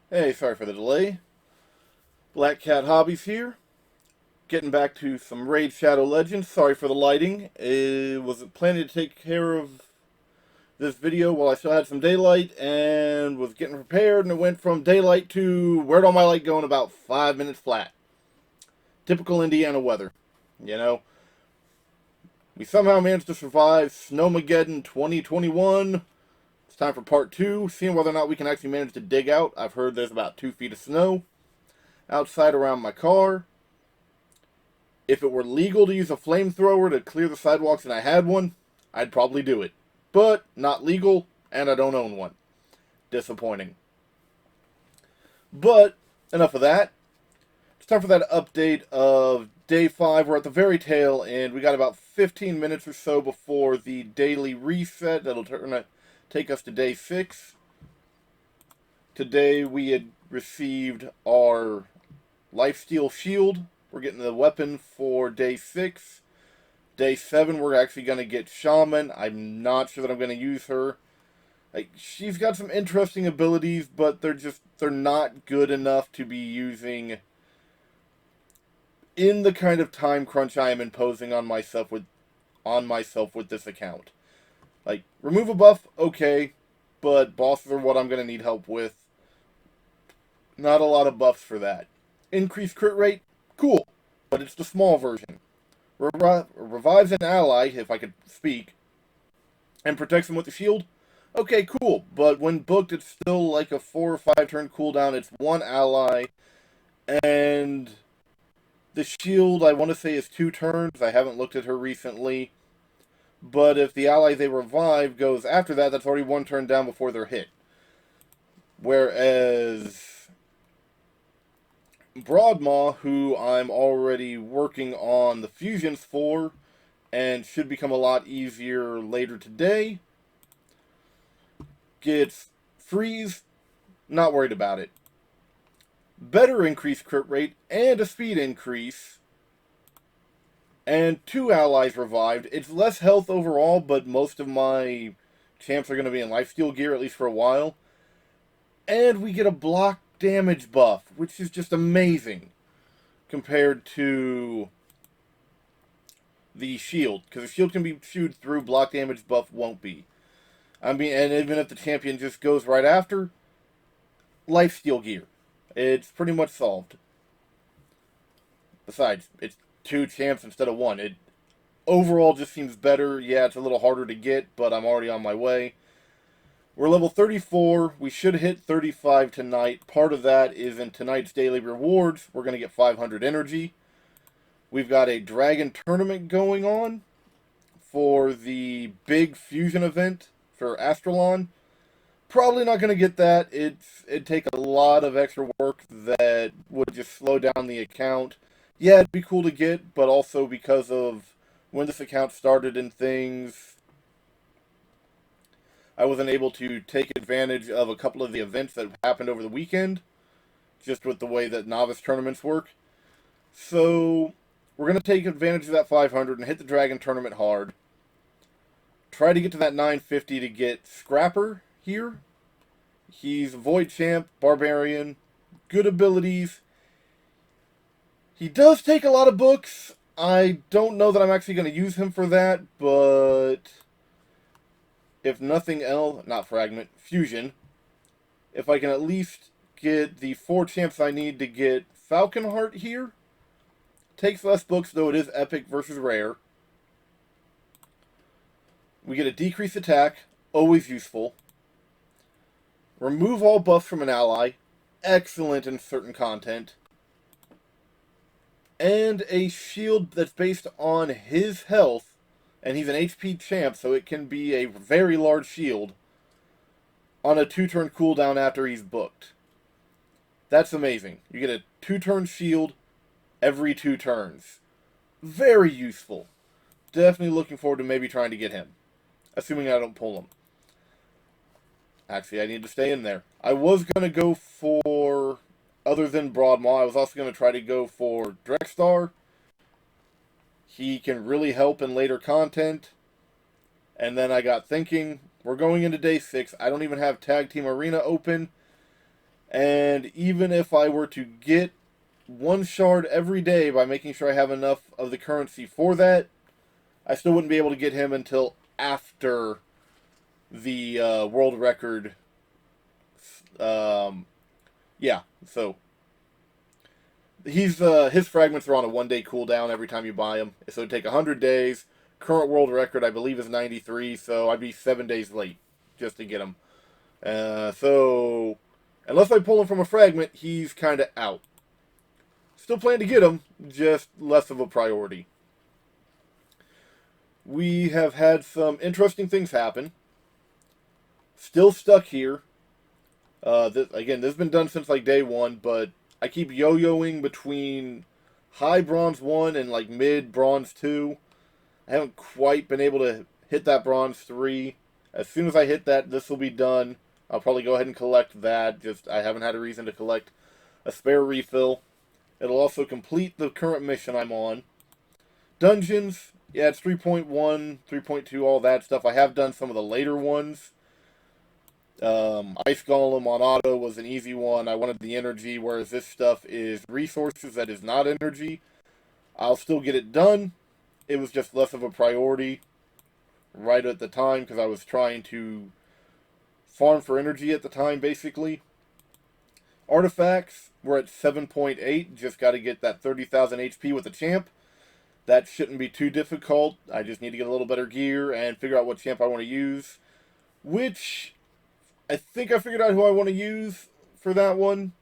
Hey, sorry for the delay. Black Cat Hobbies here. Getting back to some Raid Shadow Legends. Sorry for the lighting. I was planning to take care of this video while I still had some daylight and was getting prepared, and it went from daylight to where'd all my light go in about 5 minutes flat. Typical Indiana weather. You know, we somehow managed to survive Snowmageddon 2021. It's time for part two, seeing whether or not we can actually manage to dig out. I've heard there's about 2 feet of snow outside around my car. If it were legal to use a flamethrower to clear the sidewalks and I had one, I'd probably do it. But not legal, and I don't own one. Disappointing. But enough of that. It's time for that update of day 5. We're at the very tail end. We got about 15 minutes or so before the daily reset that'll take us to day 6. Today we had received our lifesteal shield. We're getting the weapon for day 6. Day 7, we're actually going to get Shaman. I'm not sure that I'm going to use her. She's got some interesting abilities, but they're not good enough to be using in the kind of time crunch I am imposing on myself with this account. Remove a buff, okay, but bosses are what I'm going to need help with. Not a lot of buffs for that. Increased crit rate, cool, but it's the small version. Revives an ally, if I could speak, and protects them with the shield. Okay, cool, but when booked, it's still like a 4 or 5 turn cooldown. It's one ally, and the shield, I want to say, is 2 turns. I haven't looked at her recently. But if the ally they revive goes after that, that's already 1 turn down before they're hit. Whereas Broadmaw, who I'm already working on the fusions for, and should become a lot easier later today, gets freeze, not worried about it. Better increased crit rate and a speed increase, and 2 allies revived. It's less health overall, but most of my champs are going to be in lifesteal gear, at least for a while. And we get a block damage buff, which is just amazing compared to the shield, because the shield can be chewed through, block damage buff won't be. And even if the champion just goes right after, lifesteal gear. It's pretty much solved. Besides, it's 2 champs instead of 1. It overall just seems better. Yeah, it's a little harder to get, but I'm already on my way. We're level 34. We should hit 35 tonight. Part of that is in tonight's daily rewards. We're going to get 500 energy. We've got a dragon tournament going on for the big fusion event for Astralon. Probably not going to get that. It'd take a lot of extra work that would just slow down the account. Yeah, it'd be cool to get, but also because of when this account started and things, I wasn't able to take advantage of a couple of the events that happened over the weekend, just with the way that novice tournaments work. So, we're going to take advantage of that 500 and hit the Dragon Tournament hard. Try to get to that 950 to get Scrapper here. He's a Void Champ, Barbarian, good abilities. He does take a lot of books. I don't know that I'm actually going to use him for that, but if nothing else, not Fragment, Fusion, if I can at least get the 4 champs I need to get Falconheart here. Takes less books, though it is epic versus rare. We get a decreased attack, always useful. Remove all buffs from an ally, excellent in certain content. And a shield that's based on his health, and he's an HP champ, so it can be a very large shield on a 2-turn cooldown after he's booked. That's amazing. You get a 2-turn shield every 2 turns. Very useful. Definitely looking forward to maybe trying to get him. Assuming I don't pull him. Actually, I need to stay in there. I was going to go for, other than Broadmaw, I was also going to try to go for Drexstar. He can really help in later content. And then I got thinking, we're going into day 6. I don't even have Tag Team Arena open. And even if I were to get one shard every day by making sure I have enough of the currency for that, I still wouldn't be able to get him until after the world record. Um, yeah, so his fragments are on a 1 day cooldown every time you buy them, so it'd take 100 days. Current world record, I believe, is 93, so I'd be 7 days late just to get him. So unless I pull him from a fragment, he's kind of out. Still plan to get him, just less of a priority. We have had some interesting things happen. Still stuck here. This has been done since like day one, but I keep yo-yoing between high bronze 1 and like mid bronze 2. I haven't quite been able to hit that bronze 3. As soon as I hit that, this will be done. I'll probably go ahead and collect that. Just I haven't had a reason to collect a spare refill. It'll also complete the current mission I'm on. Dungeons, yeah, it's 3.1, 3.2, all that stuff. I have done some of the later ones. Ice Golem on auto was an easy one. I wanted the energy, whereas this stuff is resources that is not energy. I'll still get it done. It was just less of a priority right at the time because I was trying to farm for energy at the time, basically. Artifacts, we're at 7.8. Just got to get that 30,000 HP with the champ. That shouldn't be too difficult. I just need to get a little better gear and figure out what champ I want to use. Which, I think I figured out who I want to use for that one.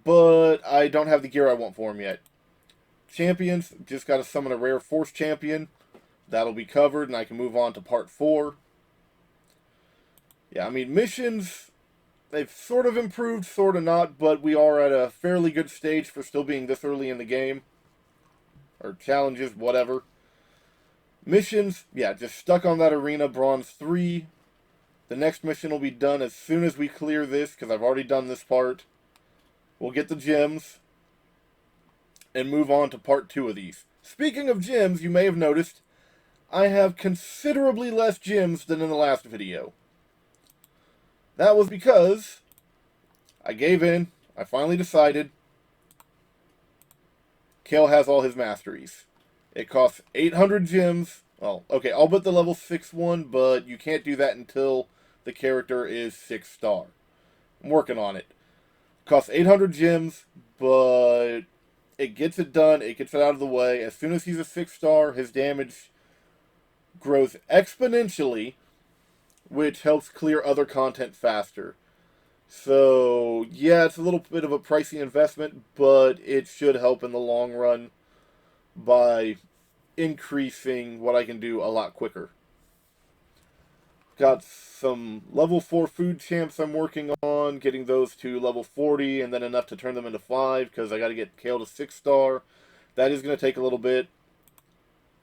But I don't have the gear I want for him yet. Champions, just got to summon a rare force champion. That'll be covered and I can move on to part 4. Yeah, I mean, missions, they've sort of improved, sort of not, but we are at a fairly good stage for still being this early in the game. Or challenges, whatever. Missions, yeah, just stuck on that arena, bronze 3. The next mission will be done as soon as we clear this, because I've already done this part. We'll get the gems and move on to part 2 of these. Speaking of gems, you may have noticed I have considerably less gems than in the last video. That was because I gave in. I finally decided Kale has all his masteries. It costs 800 gems. Well, okay, I'll bet the level 6 one, but you can't do that until the character is 6 star. I'm working on it. Costs 800 gems, but it gets it done. It gets it out of the way. As soon as he's a 6 star, his damage grows exponentially, which helps clear other content faster. So, yeah, it's a little bit of a pricey investment, but it should help in the long run by increasing what I can do a lot quicker. Got some level 4 food champs I'm working on, getting those to level 40, and then enough to turn them into 5, because I got to get Kale to 6 star. That is going to take a little bit.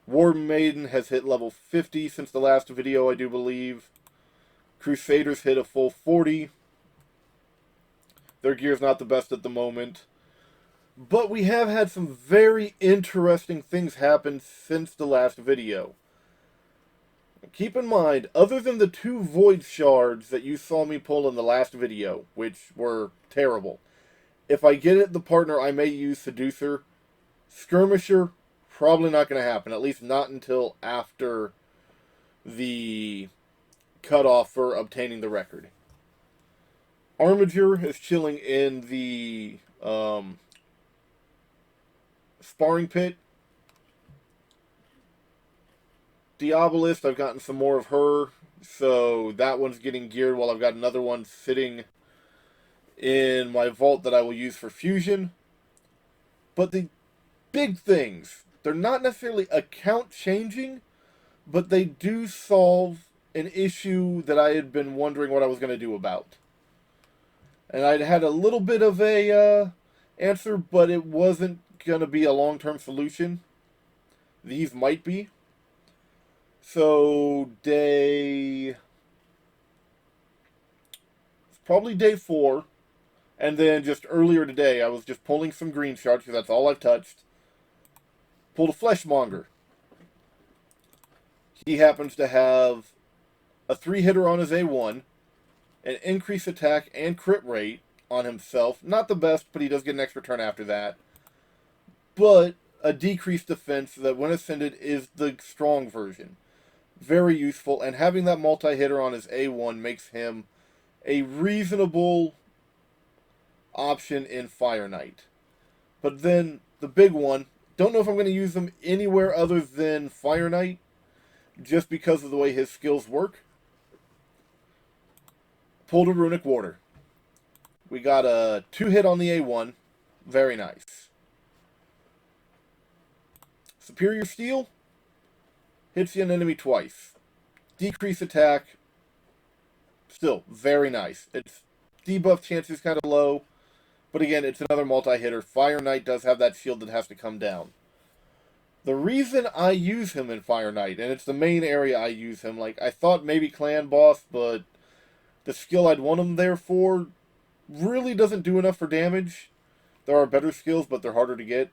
War Maiden has hit level 50 since the last video, I do believe. Crusaders hit a full 40. Their gear's not the best at the moment. But we have had some very interesting things happen since the last video. Keep in mind, other than the 2 void shards that you saw me pull in the last video, which were terrible, if I get it the partner, I may use Seducer. Skirmisher, probably not going to happen, at least not until after the cutoff for obtaining the record. Armiger is chilling in the sparring pit. Diabolist, I've gotten some more of her, so that one's getting geared while I've got another one sitting in my vault that I will use for fusion. But the big things, they're not necessarily account changing, but they do solve an issue that I had been wondering what I was going to do about. And I'd had a little bit of a answer, but it wasn't going to be a long-term solution. These might be. So, probably day 4. And then just earlier today, I was just pulling some green shards, because that's all I've touched. Pulled a Fleshmonger. He happens to have a 3-hitter on his A1, an increased attack and crit rate, on himself. Not the best, but he does get an extra turn after that. But a decreased defense that, when ascended, is the strong version. Very useful, and having that multi-hitter on his A1 makes him a reasonable option in Fire Knight. But then, the big one, don't know if I'm going to use him anywhere other than Fire Knight, just because of the way his skills work. Pulled a Runic Warder. We got a 2-hit on the A1. Very nice. Superior Steel. Hits an enemy twice. Decrease attack. Still, very nice. Its debuff chance is kind of low. But again, it's another multi-hitter. Fire Knight does have that shield that has to come down. The reason I use him in Fire Knight, and it's the main area I use him, like, I thought maybe Clan Boss, but the skill I'd want him there for really doesn't do enough for damage. There are better skills, but they're harder to get.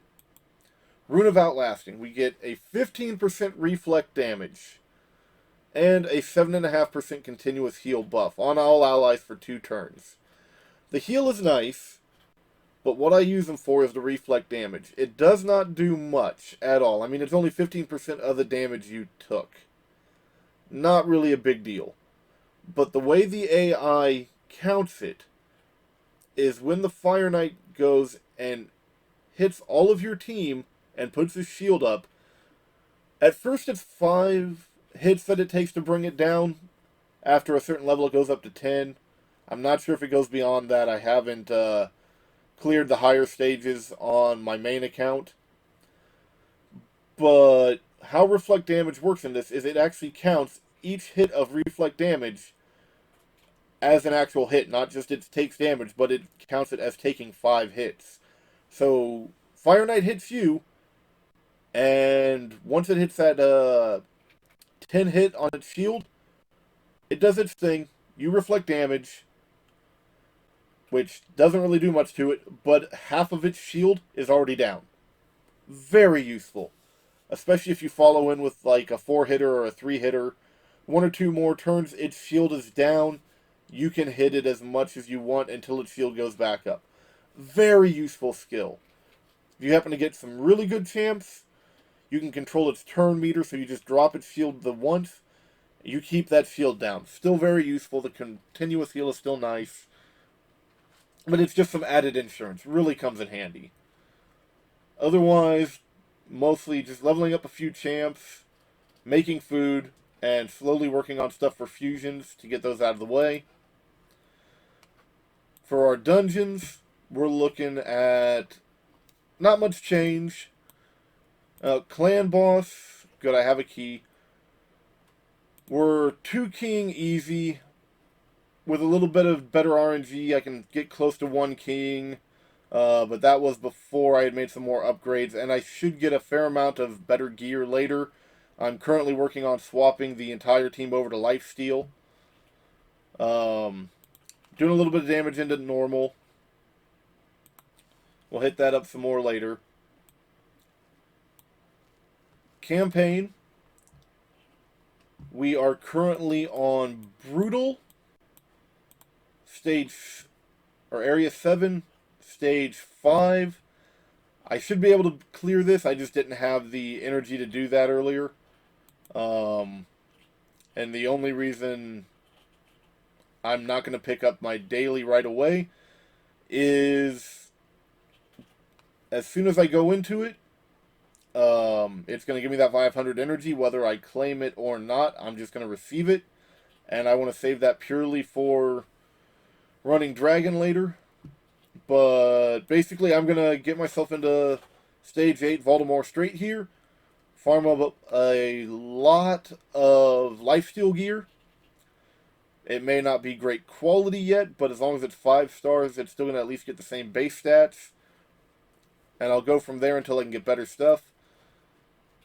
Rune of Outlasting. We get a 15% reflect damage and a 7.5% continuous heal buff on all allies for 2 turns. The heal is nice, but what I use them for is the reflect damage. It does not do much at all. I mean, it's only 15% of the damage you took. Not really a big deal. But the way the AI counts it is when the Fire Knight goes and hits all of your team and puts his shield up, at first it's 5 hits that it takes to bring it down. After a certain level it goes up to 10. I'm not sure if it goes beyond that. I haven't cleared the higher stages on my main account. But how reflect damage works in this is it actually counts each hit of reflect damage as an actual hit. Not just it takes damage, but it counts it as taking 5 hits. So Fire Knight hits you, and once it hits that 10 hit on its shield, it does its thing. You reflect damage, which doesn't really do much to it, but half of its shield is already down. Very useful. Especially if you follow in with like a 4-hitter or a 3-hitter. 1 or 2 more turns, its shield is down. You can hit it as much as you want until its shield goes back up. Very useful skill. If you happen to get some really good champs, you can control its turn meter, so you just drop its shield the once, you keep that shield down. Still very useful. The continuous heal is still nice. But it's just some added insurance. Really comes in handy. Otherwise, mostly just leveling up a few champs, making food, and slowly working on stuff for fusions to get those out of the way. For our dungeons, we're looking at not much change. Clan Boss, good, I have a key. We're 2 king easy. With a little bit of better RNG, I can get close to 1 king. But that was before I had made some more upgrades, and I should get a fair amount of better gear later. I'm currently working on swapping the entire team over to Lifesteal. Doing a little bit of damage into normal. We'll hit that up some more later. Campaign. We are currently on Brutal. Stage, or Area 7. Stage 5. I should be able to clear this. I just didn't have the energy to do that earlier. And the only reason I'm not going to pick up my daily right away is as soon as I go into it, it's going to give me that 500 energy, whether I claim it or not. I'm just going to receive it, and I want to save that purely for running Dragon later. But basically, I'm going to get myself into Stage 8 Voldemort Strait here, farm up a lot of lifesteal gear. It may not be great quality yet, but as long as it's 5 stars, it's still going to at least get the same base stats. And I'll go from there until I can get better stuff.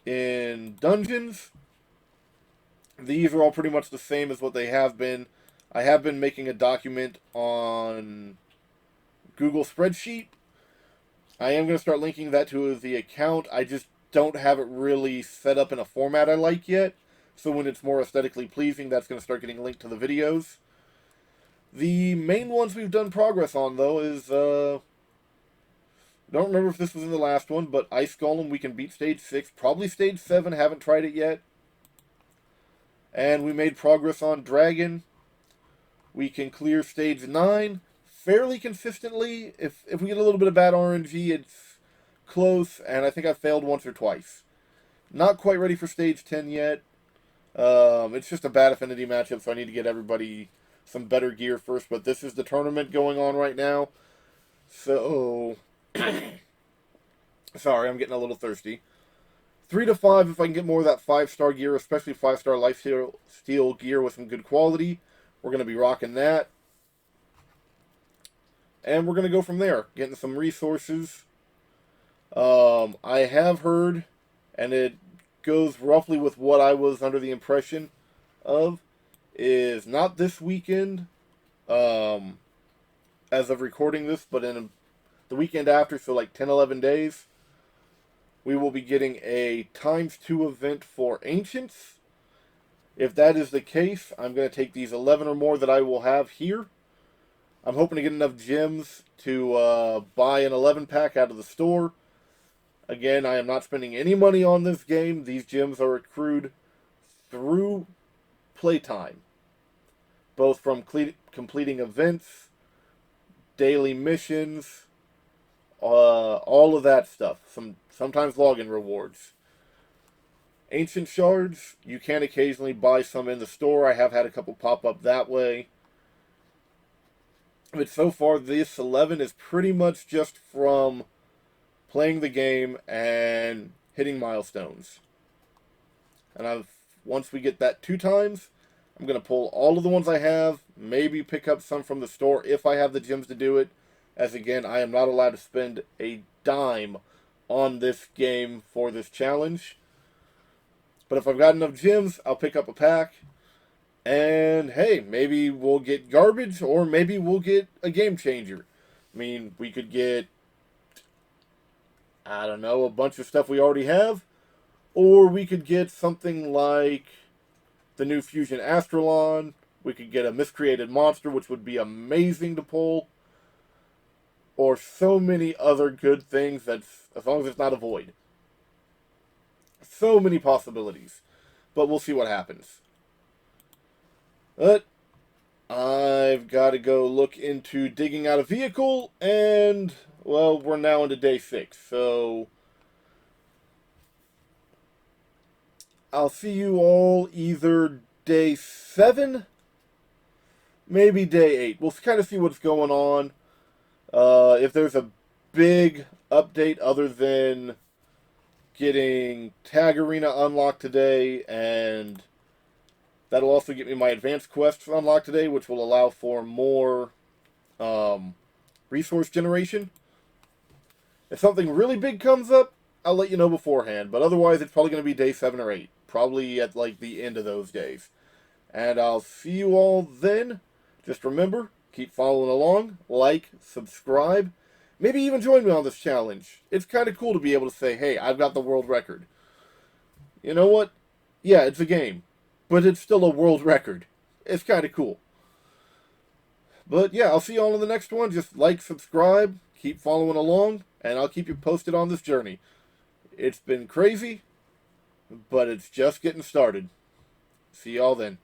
In dungeons, these are all pretty much the same as what they have been. I have been making a document on Google Spreadsheet. I am going to start linking that to the account. I just don't have it really set up in a format I like yet. So when it's more aesthetically pleasing, that's going to start getting linked to the videos. The main ones we've done progress on, though, is, I don't remember if this was in the last one, but Ice Golem, we can beat Stage 6, probably Stage 7, haven't tried it yet. And we made progress on Dragon. We can clear Stage 9 fairly consistently. If we get a little bit of bad RNG, it's close, and I think I failed once or twice. Not quite ready for Stage 10 yet. It's just a bad affinity matchup, so I need to get everybody some better gear first, but this is the tournament going on right now. So, sorry, I'm getting a little thirsty. 3 to 5 if I can get more of that 5-star gear, especially 5-star lifesteal gear with some good quality. We're going to be rocking that. And we're going to go from there, getting some resources. I have heard, and it goes roughly with what I was under the impression of, is not this weekend, as of recording this, but in the weekend after, so like 10, 11 days, we will be getting a ×2 event for Ancients. If that is the case, I'm going to take these 11 or more that I will have here. I'm hoping to get enough gems to buy an 11 pack out of the store. Again, I am not spending any money on this game. These gems are accrued through playtime, both from completing events, daily missions, all of that stuff. Sometimes login rewards. Ancient Shards, you can occasionally buy some in the store. I have had a couple pop up that way. But so far, this 11 is pretty much just from playing the game and hitting milestones. And once we get that 2 times, I'm going to pull all of the ones I have, maybe pick up some from the store if I have the gems to do it. As again, I am not allowed to spend a dime on this game for this challenge. But if I've got enough gems, I'll pick up a pack. And hey, maybe we'll get garbage, or maybe we'll get a game changer. I mean, we could get, I don't know, a bunch of stuff we already have. Or we could get something like the new Fusion Astralon. We could get a miscreated monster, which would be amazing to pull. Or so many other good things, that's as long as it's not a void. So many possibilities. But we'll see what happens. But I've got to go look into digging out a vehicle, and, well, we're now into day 6, so I'll see you all either day 7, maybe day 8. We'll kind of see what's going on. If there's a big update other than getting Tag Arena unlocked today, and that'll also get me my advanced quests unlocked today, which will allow for more resource generation. If something really big comes up, I'll let you know beforehand, but otherwise it's probably going to be day 7 or 8, probably at like the end of those days. And I'll see you all then. Just remember, keep following along, like, subscribe, maybe even join me on this challenge. It's kind of cool to be able to say, hey, I've got the world record. You know what? Yeah, it's a game, but it's still a world record. It's kind of cool. But yeah, I'll see you all in the next one. Just like, subscribe, keep following along, and I'll keep you posted on this journey. It's been crazy, but it's just getting started. See y'all then.